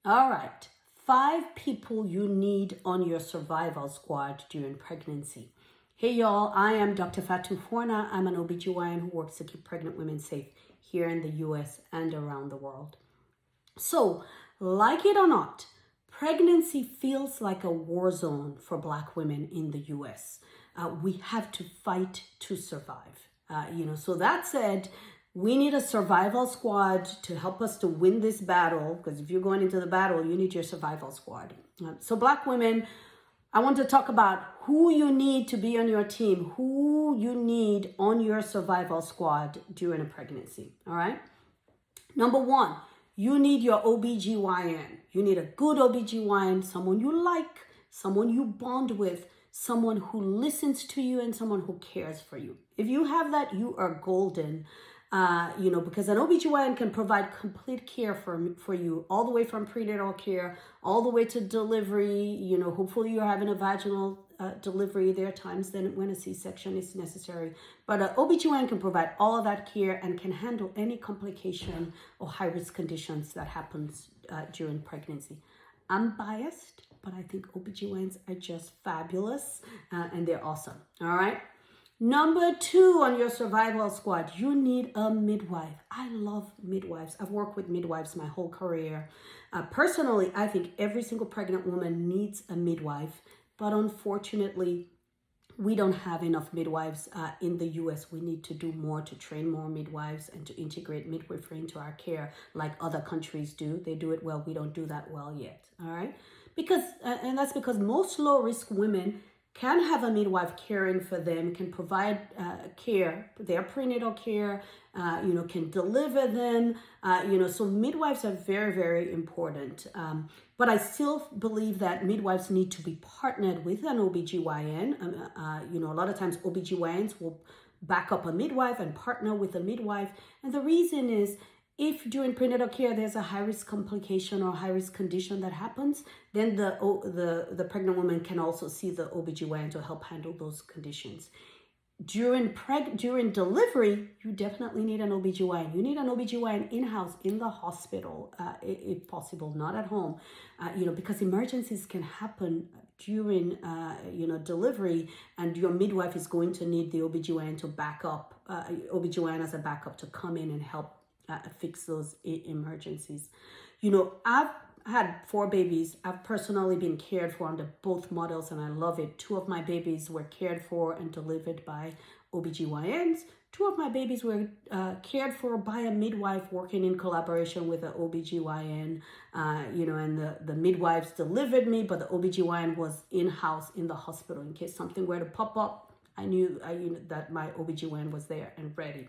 All right. 5 people you need on your survival squad during pregnancy. Hey y'all, I am Dr. Fatou Forna. I'm an OBGYN who works to keep pregnant women safe here in the US and around the world. So, like it or not, pregnancy feels like a war zone for Black women in the US. We have to fight to survive. So that said, we need a survival squad to help us to win this battle, because if you're going into the battle, you need your survival squad. So Black women, I want to talk about who you need to be on your team, who you need on your survival squad during a pregnancy, all right? Number one, you need your OBGYN. You need a good OBGYN, someone you like, someone you bond with, someone who listens to you, and someone who cares for you. If you have that, you are golden. Because an OBGYN can provide complete care for you, all the way from prenatal care, all the way to delivery. Hopefully you're having a vaginal delivery. There are times then when a C-section is necessary. But an OBGYN can provide all of that care and can handle any complication or high-risk conditions that happens during pregnancy. I'm biased, but I think OBGYNs are just fabulous and they're awesome. All right. Number two on your survival squad, you need a midwife. I love midwives. I've worked with midwives my whole career. Personally, I think every single pregnant woman needs a midwife, but unfortunately, we don't have enough midwives in the US. We need to do more to train more midwives and to integrate midwifery into our care like other countries do. They do it well. We don't do that well yet. All right. And that's because most low-risk women can have a midwife caring for them, can provide care, their prenatal care, can deliver them, so midwives are very, very important. But I still believe that midwives need to be partnered with an OBGYN. A lot of times OBGYNs will back up a midwife and partner with a midwife. And the reason is, if during prenatal care there's a high-risk complication or high-risk condition that happens, then the pregnant woman can also see the OBGYN to help handle those conditions. During delivery, you definitely need an OBGYN. You need an OBGYN in-house, in the hospital, if possible, not at home, because emergencies can happen during, delivery, and your midwife is going to need the OBGYN to back up, OBGYN as a backup to come in and help fix those emergencies. I've had 4 babies. I've personally been cared for under both models, and I love it. 2 of my babies were cared for and delivered by OBGYNs. 2 of my babies were cared for by a midwife working in collaboration with an OBGYN, and the midwives delivered me, but the OBGYN was in-house in the hospital. In case something were to pop up, I knew that my OBGYN was there and ready.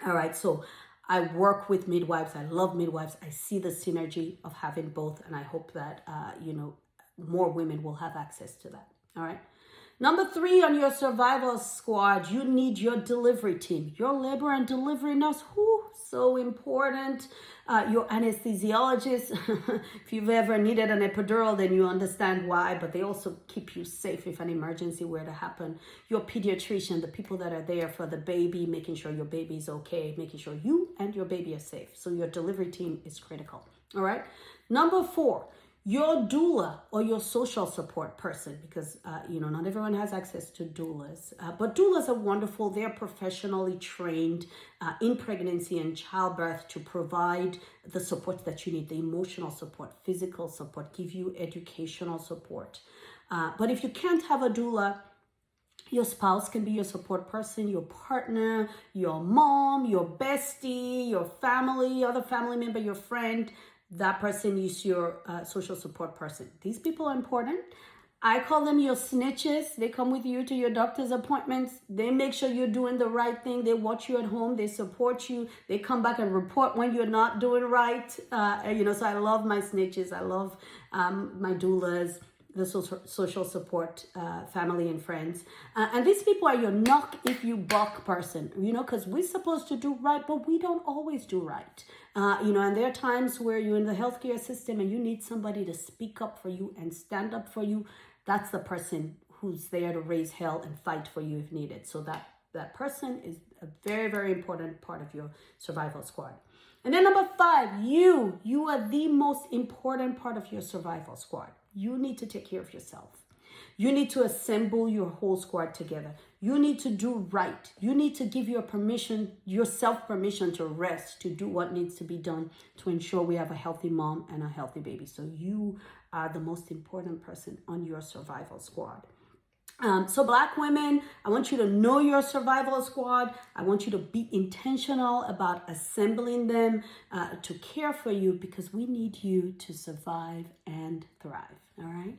All right, so I work with midwives. I love midwives. I see the synergy of having both, and I hope that, more women will have access to that. All right. Number 3 on your survival squad, you need your delivery team, your labor and delivery nurse. So important. Your anesthesiologist. If you've ever needed an epidural, then you understand why, but they also keep you safe if an emergency were to happen. Your pediatrician, the people that are there for the baby, making sure your baby is okay, making sure you and your baby are safe. So your delivery team is critical. All right. Number 4, your doula or your social support person, because, not everyone has access to doulas, but doulas are wonderful. They're professionally trained in pregnancy and childbirth to provide the support that you need, the emotional support, physical support, give you educational support. But if you can't have a doula, your spouse can be your support person, your partner, your mom, your bestie, your family, other family member, your friend. That person is your social support person. These people are important. I call them your snitches. They come with you to your doctor's appointments. They make sure you're doing the right thing. They watch you at home. They support you. They come back and report when you're not doing right. So I love my snitches. I love my doulas, the social support, family and friends. And these people are your knock if you buck person, because we're supposed to do right, but we don't always do right. And there are times where you're in the healthcare system and you need somebody to speak up for you and stand up for you. That's the person who's there to raise hell and fight for you if needed. So that person is a very, very important part of your survival squad. And then number 5, you are the most important part of your survival squad. You need to take care of yourself. You need to assemble your whole squad together. You need to do right. You need to give yourself permission to rest, to do what needs to be done to ensure we have a healthy mom and a healthy baby. So you are the most important person on your survival squad. So Black women, I want you to know your survival squad. I want you to be intentional about assembling them to care for you, because we need you to survive and thrive. All right.